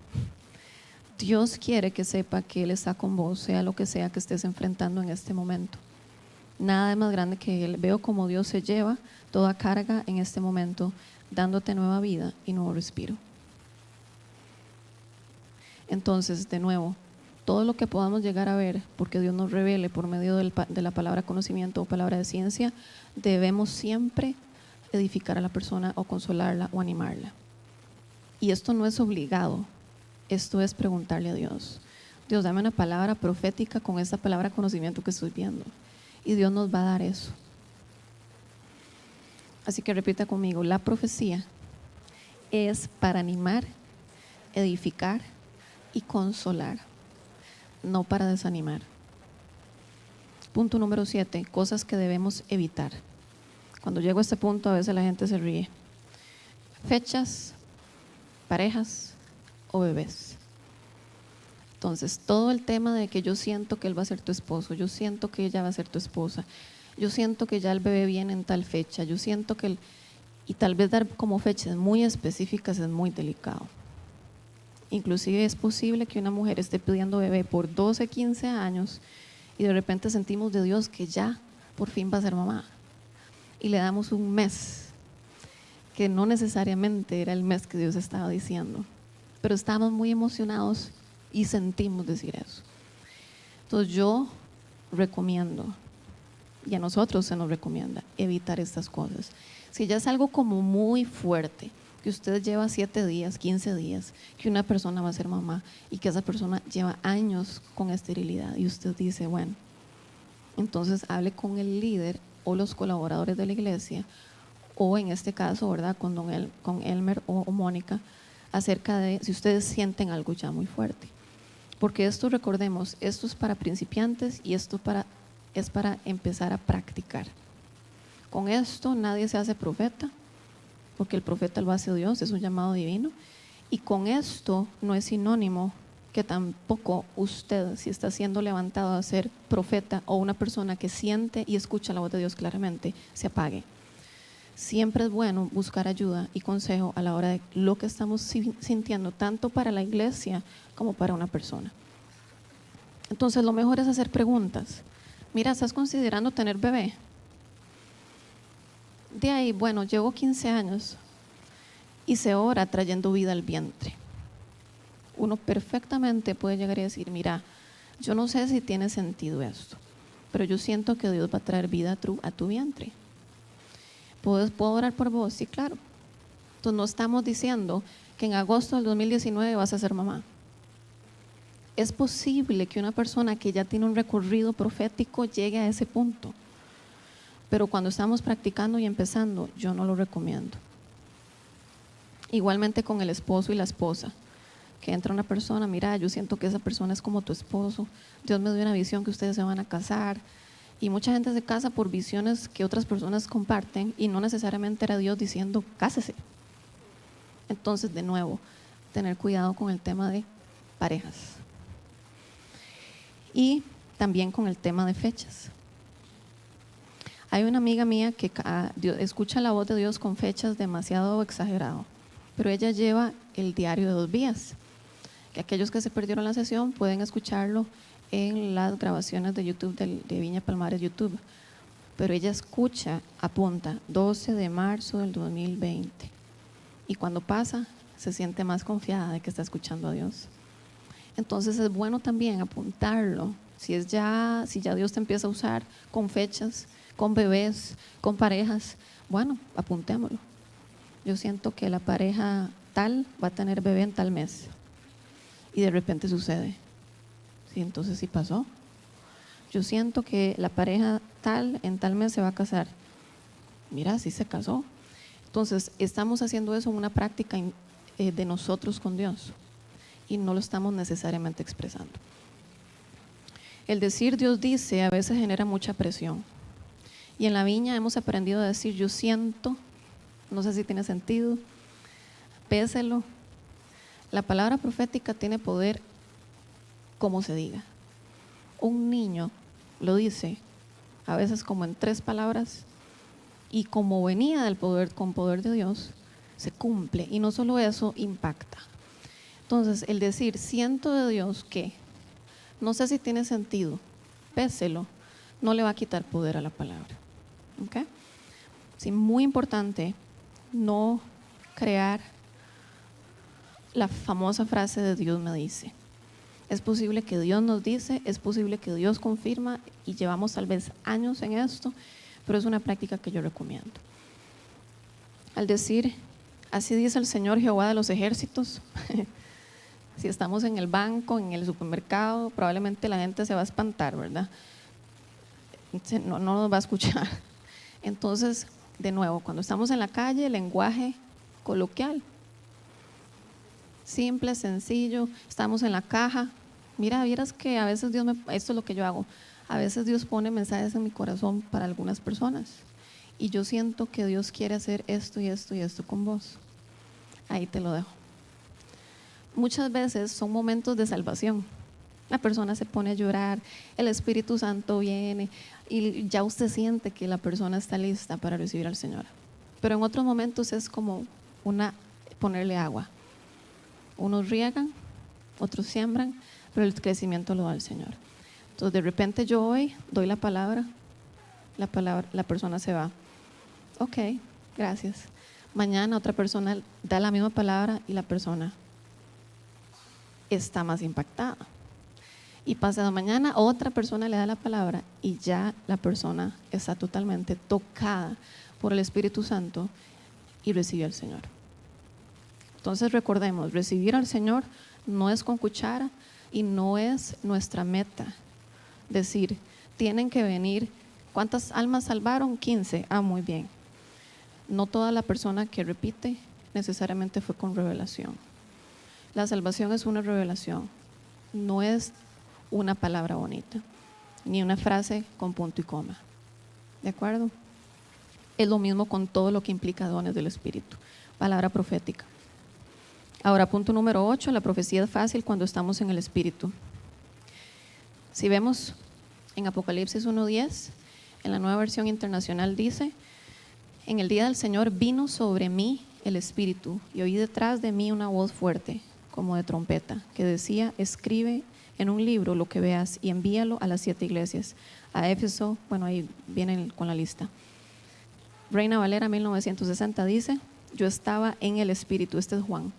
Dios quiere que sepa que Él está con vos, sea lo que sea que estés enfrentando en este momento. Nada es más grande que Él. Veo como Dios se lleva toda carga en este momento, dándote nueva vida y nuevo respiro. Entonces, de nuevo, todo lo que podamos llegar a ver, porque Dios nos revele por medio de la palabra conocimiento o palabra de ciencia, debemos siempre edificar a la persona o consolarla o animarla. Y esto no es obligado, esto es preguntarle a Dios. Dios, dame una palabra profética con esta palabra conocimiento que estoy viendo. Y Dios nos va a dar eso. Así que repita conmigo, la profecía es para animar, edificar y consolar, no para desanimar. Punto número 7, cosas que debemos evitar. Cuando llego a este punto a veces la gente se ríe. Fechas, parejas o bebés. Entonces, todo el tema de que yo siento que él va a ser tu esposo, yo siento que ella va a ser tu esposa, yo siento que ya el bebé viene en tal fecha, yo siento que y tal vez dar como fechas muy específicas es muy delicado. Inclusive es posible que una mujer esté pidiendo bebé por 12, 15 años y de repente sentimos de Dios que ya por fin va a ser mamá. Y le damos un mes, que no necesariamente era el mes que Dios estaba diciendo, pero estábamos muy emocionados y sentimos decir eso. Entonces yo recomiendo, y a nosotros se nos recomienda, evitar estas cosas. Si ya es algo como muy fuerte, que usted lleva 7 días, 15 días, que una persona va a ser mamá y que esa persona lleva años con esterilidad y usted dice, bueno, entonces hable con el líder o los colaboradores de la iglesia o en este caso, ¿verdad?, con Elmer o Mónica, acerca de si ustedes sienten algo ya muy fuerte. Porque esto, recordemos, esto es para principiantes y esto es para empezar a practicar. Con esto nadie se hace profeta, porque el profeta lo hace Dios, es un llamado divino, Y con esto no es sinónimo que tampoco usted, si está siendo levantado a ser profeta o una persona que siente y escucha la voz de Dios claramente, se apague. Siempre es bueno buscar ayuda y consejo a la hora de lo que estamos sintiendo, tanto para la iglesia como para una persona. Entonces, lo mejor es hacer preguntas. Mira, ¿estás considerando tener bebé? De ahí, bueno, llevo 15 años y se ora trayendo vida al vientre. Uno perfectamente puede llegar y decir, mira, yo no sé si tiene sentido esto, pero yo siento que Dios va a traer vida a tu vientre. ¿Puedo orar por vos? Sí, claro. Entonces no estamos diciendo que en agosto del 2019 vas a ser mamá. Es posible que una persona que ya tiene un recorrido profético llegue a ese punto, pero cuando estamos practicando y empezando, yo no lo recomiendo. Igualmente con el esposo y la esposa, que entra una persona, mira, yo siento que esa persona es como tu esposo, Dios me dio una visión que ustedes se van a casar, y mucha gente se casa por visiones que otras personas comparten y no necesariamente era Dios diciendo cásese. Entonces, de nuevo, tener cuidado con el tema de parejas y también con el tema de fechas. Hay una amiga mía que escucha la voz de Dios con fechas demasiado exagerado, pero ella lleva el diario de 2 vías, que aquellos que se perdieron la sesión pueden escucharlo en las grabaciones de YouTube de Viña Palmares YouTube, pero ella escucha, apunta 12 de marzo del 2020 y cuando pasa se siente más confiada de que está escuchando a Dios. Entonces es bueno también apuntarlo, si ya Dios te empieza a usar con fechas, con bebés, con parejas, bueno, apuntémoslo. Yo siento que la pareja tal va a tener bebé en tal mes y de repente sucede. Sí, entonces sí pasó. Yo siento que la pareja tal en tal mes se va a casar. Mira, sí se casó. Entonces estamos haciendo eso en una práctica de nosotros con Dios y no lo estamos necesariamente expresando. El decir Dios dice a veces genera mucha presión. Y en la viña hemos aprendido a decir yo siento, no sé si tiene sentido, péselo. La palabra profética tiene poder como se diga. Un niño lo dice a veces como en 3 palabras y como venía del poder, con poder de Dios, se cumple y no solo eso, impacta. Entonces el decir siento de Dios que no sé si tiene sentido, péselo, no le va a quitar poder a la palabra. ¿Okay? Sí, muy importante no crear la famosa frase de Dios me dice. Es posible que Dios nos dice, es posible que Dios confirma y llevamos tal vez años en esto, pero es una práctica que yo recomiendo. Al decir, así dice el Señor Jehová de los ejércitos, si estamos en el banco, en el supermercado, probablemente la gente se va a espantar, ¿verdad? No nos va a escuchar. Entonces, de nuevo, cuando estamos en la calle, el lenguaje coloquial, simple, sencillo, estamos en la caja. Mira, vieras que a veces esto es lo que yo hago, a veces Dios pone mensajes en mi corazón para algunas personas y yo siento que Dios quiere hacer esto y esto y esto con vos. Ahí te lo dejo. Muchas veces son momentos de salvación. La persona se pone a llorar, el Espíritu Santo viene y ya usted siente que la persona está lista para recibir al Señor. Pero en otros momentos es como ponerle agua. Unos riegan, otros siembran, pero el crecimiento lo da el Señor. Entonces de repente yo hoy doy la palabra, la persona se va. Ok, gracias. Mañana otra persona da la misma palabra y la persona está más impactada. Y pasado mañana otra persona le da la palabra y ya la persona está totalmente tocada por el Espíritu Santo y recibe al Señor. Entonces recordemos, recibir al Señor no es con cuchara y no es nuestra meta. Decir, tienen que venir, ¿cuántas almas salvaron? 15. Muy bien. No toda la persona que repite necesariamente fue con revelación. La salvación es una revelación, no es una palabra bonita, ni una frase con punto y coma. ¿De acuerdo? Es lo mismo con todo lo que implica dones del Espíritu. Palabra profética. Ahora, punto número 8, la profecía es fácil cuando estamos en el Espíritu. Si vemos en Apocalipsis 1:10, en la Nueva Versión Internacional dice: en el día del Señor vino sobre mí el Espíritu y oí detrás de mí una voz fuerte, como de trompeta, que decía: escribe en un libro lo que veas y envíalo a las 7 iglesias. A Éfeso, bueno, ahí vienen con la lista. Reina Valera 1960 dice: yo estaba en el Espíritu. Este es Juan.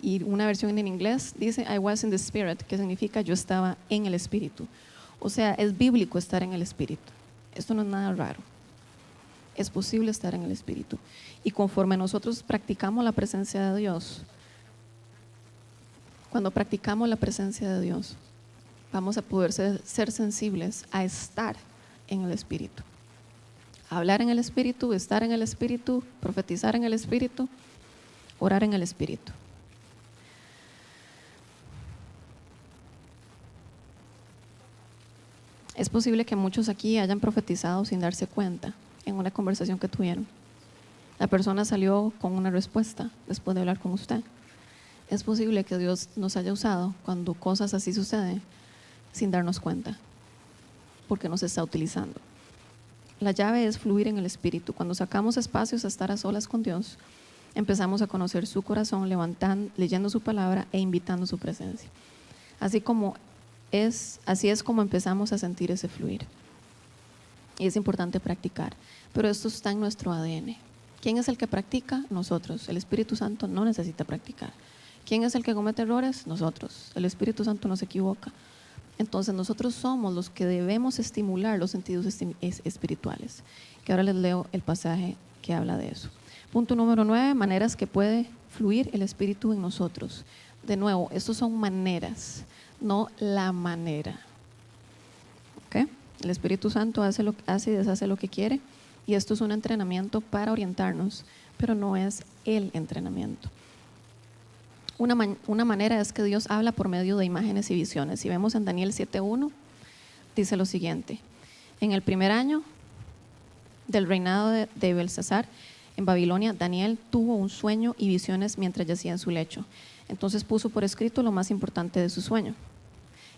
Y una versión en inglés dice: I was in the Spirit, que significa yo estaba en el Espíritu. O sea, es bíblico estar en el Espíritu. Esto no es nada raro. Es posible estar en el Espíritu. Y conforme nosotros practicamos la presencia de Dios, cuando practicamos la presencia de Dios, vamos a poder ser sensibles a estar en el Espíritu. Hablar en el Espíritu, estar en el Espíritu, profetizar en el Espíritu, orar en el Espíritu. Es posible que muchos aquí hayan profetizado sin darse cuenta en una conversación que tuvieron. La persona salió con una respuesta después de hablar con usted. Es posible que Dios nos haya usado cuando cosas así suceden sin darnos cuenta, porque nos está utilizando. La llave es fluir en el Espíritu. Cuando sacamos espacios a estar a solas con Dios, empezamos a conocer su corazón, leyendo su palabra e invitando su presencia. Así es como empezamos a sentir ese fluir. Y es importante practicar. Pero esto está en nuestro ADN. ¿Quién es el que practica? Nosotros. El Espíritu Santo no necesita practicar. ¿Quién es el que comete errores? Nosotros. El Espíritu Santo no se equivoca. Entonces nosotros somos los que debemos estimular los sentidos espirituales. Que ahora les leo el pasaje que habla de eso. Punto número 9, maneras que puede fluir el Espíritu en nosotros. De nuevo, estos son maneras, no la manera. ¿Okay? El Espíritu Santo hace y deshace lo que quiere, y esto es un entrenamiento para orientarnos, pero no es el entrenamiento. Una manera es que Dios habla por medio de imágenes y visiones. Si vemos en Daniel 7:1, dice lo siguiente: en el primer año del reinado de Belsasar en Babilonia, Daniel tuvo un sueño y visiones mientras yacía en su lecho. Entonces puso por escrito lo más importante de su sueño.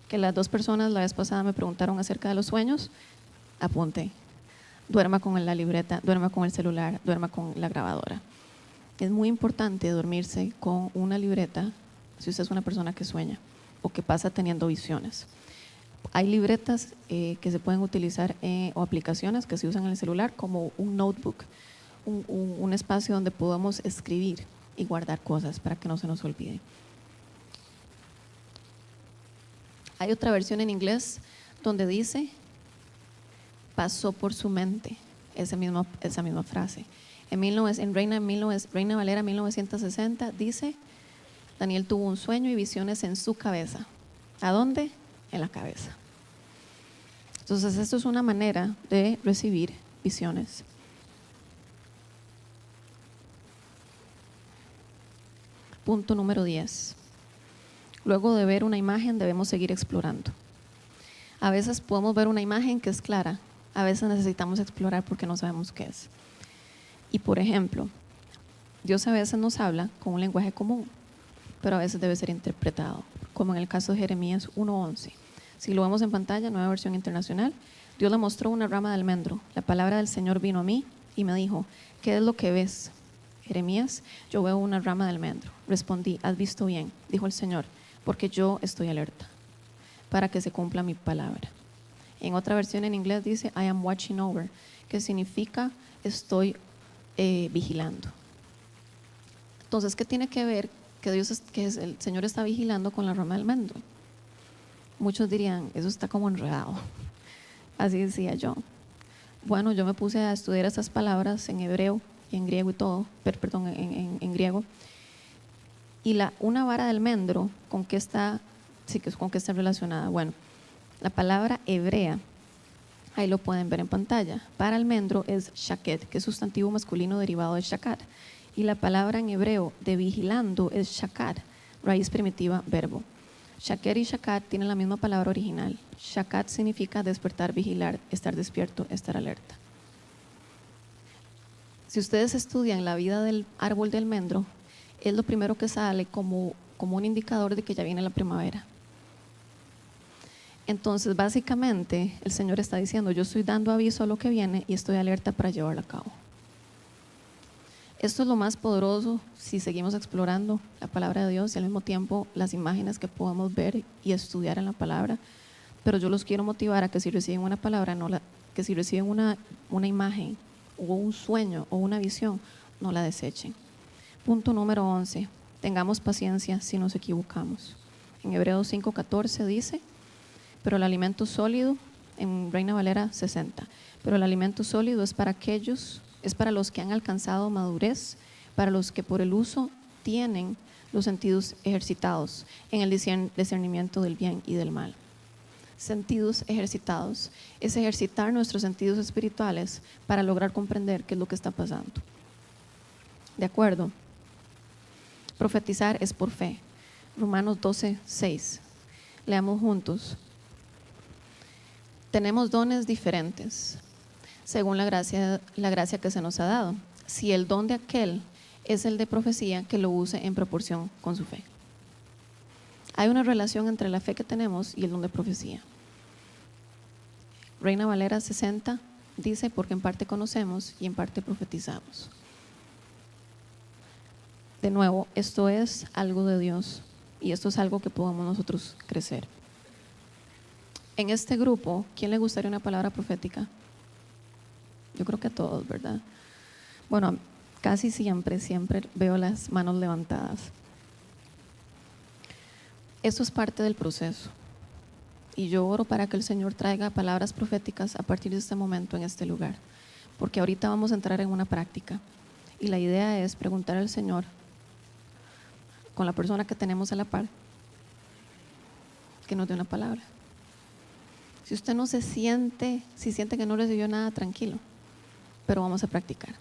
Que las 2 personas la vez pasada me preguntaron acerca de los sueños, apunte. Duerma con la libreta, duerma con el celular, duerma con la grabadora. Es muy importante dormirse con una libreta si usted es una persona que sueña o que pasa teniendo visiones. Hay libretas que se pueden utilizar o aplicaciones que se usan en el celular como un notebook, un espacio donde podamos escribir y guardar cosas para que no se nos olvide. Hay otra versión en inglés donde dice: pasó por su mente esa misma frase. En Reina Valera 1960 dice: Daniel tuvo un sueño y visiones en su cabeza. ¿A dónde? En la cabeza. Entonces esto es una manera de recibir visiones. Punto número 10. Luego de ver una imagen debemos seguir explorando. A veces podemos ver una imagen que es clara, a veces necesitamos explorar porque no sabemos qué es. Y por ejemplo, Dios a veces nos habla con un lenguaje común, pero a veces debe ser interpretado, como en el caso de Jeremías 1:11. Si lo vemos en pantalla, Nueva Versión Internacional, Dios le mostró una rama de almendro. La palabra del Señor vino a mí y me dijo: ¿qué es lo que ves? Jeremías: yo veo una rama de almendro. Respondí: has visto bien, dijo el Señor, porque yo estoy alerta para que se cumpla mi palabra. En otra versión en inglés dice: I am watching over, que significa estoy vigilando. Entonces, ¿qué tiene que ver que el Señor está vigilando con la rama de almendro? Muchos dirían: eso está como enredado. Así decía yo. Bueno, yo me puse a estudiar estas palabras en hebreo y en griego y todo, en griego. Y una vara de almendro, ¿con qué está relacionada? Bueno, la palabra hebrea, ahí lo pueden ver en pantalla. Para almendro es shaket, que es sustantivo masculino derivado de shakat. Y la palabra en hebreo de vigilando es shakat, raíz primitiva, verbo. Shaket y shakat tienen la misma palabra original. Shakat significa despertar, vigilar, estar despierto, estar alerta. Si ustedes estudian la vida del árbol de almendro, es lo primero que sale como un indicador de que ya viene la primavera. Entonces, básicamente, el Señor está diciendo, yo estoy dando aviso a lo que viene y estoy alerta para llevarlo a cabo. Esto es lo más poderoso si seguimos explorando la palabra de Dios y al mismo tiempo las imágenes que podemos ver y estudiar en la palabra. Pero yo los quiero motivar a que si reciben una palabra, que si reciben una imagen o un sueño o una visión, no la desechen. Punto número 11. Tengamos paciencia si nos equivocamos. En Hebreos 5:14 dice, pero el alimento sólido, en Reina Valera 60, pero el alimento sólido es para los que han alcanzado madurez, para los que por el uso tienen los sentidos ejercitados en el discernimiento del bien y del mal. Sentidos ejercitados es ejercitar nuestros sentidos espirituales para lograr comprender qué es lo que está pasando. ¿De acuerdo? Profetizar es por fe. Romanos 12:6. Leamos juntos. Tenemos dones diferentes según la gracia que se nos ha dado. Si el don de aquel es el de profecía, que lo use en proporción con su fe. Hay una relación entre la fe que tenemos y el don de profecía. Reina Valera 60 dice, porque en parte conocemos y en parte profetizamos. De nuevo, esto es algo de Dios y esto es algo que podemos nosotros crecer. En este grupo, ¿quién le gustaría una palabra profética? Yo creo que a todos, ¿verdad? Bueno, casi siempre veo las manos levantadas. Esto es parte del proceso. Y yo oro para que el Señor traiga palabras proféticas a partir de este momento en este lugar. Porque ahorita vamos a entrar en una práctica. Y la idea es preguntar al Señor, con la persona que tenemos a la par, que nos dé una palabra. Si usted no si siente que no recibió nada, tranquilo. Pero vamos a practicar.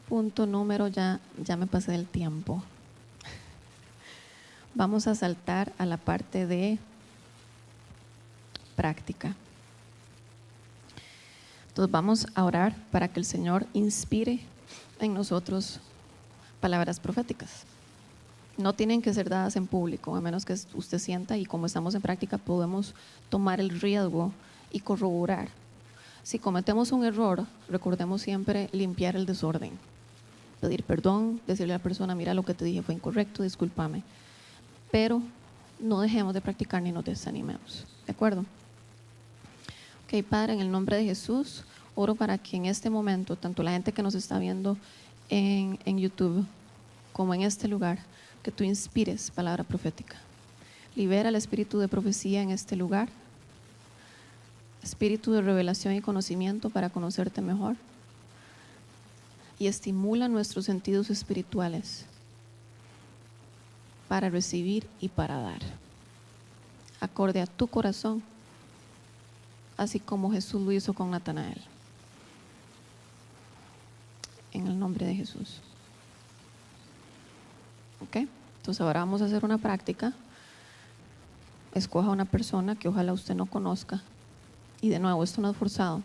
Punto número, ya me pasé del tiempo. Vamos a saltar a la parte de práctica. Entonces vamos a orar para que el Señor inspire en nosotros palabras proféticas. No tienen que ser dadas en público, a menos que usted sienta, y como estamos en práctica podemos tomar el riesgo y corroborar. Si cometemos un error, recordemos siempre limpiar el desorden. Pedir perdón, decirle a la persona, mira, lo que te dije fue incorrecto, discúlpame. Pero no dejemos de practicar ni nos desanimemos. ¿De acuerdo? Ok, Padre, en el nombre de Jesús, oro para que en este momento, tanto la gente que nos está viendo en YouTube como en este lugar, que tú inspires palabra profética. Libera el espíritu de profecía en este lugar, espíritu de revelación y conocimiento para conocerte mejor, y estimula nuestros sentidos espirituales para recibir y para dar, acorde a tu corazón, así como Jesús lo hizo con Natanael. En el nombre de Jesús. ¿Ok? Entonces ahora vamos a hacer una práctica. Escoja una persona que ojalá usted no conozca. Y de nuevo, esto no es forzado.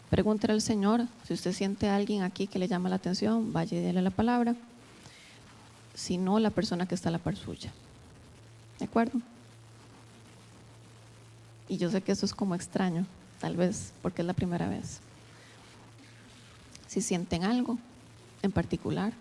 Pregúntele al Señor, si usted siente a alguien aquí que le llama la atención, vaya y déle la palabra. Si no, la persona que está a la par suya. ¿De acuerdo? Y yo sé que eso es como extraño, tal vez porque es la primera vez. Si sienten algo en particular,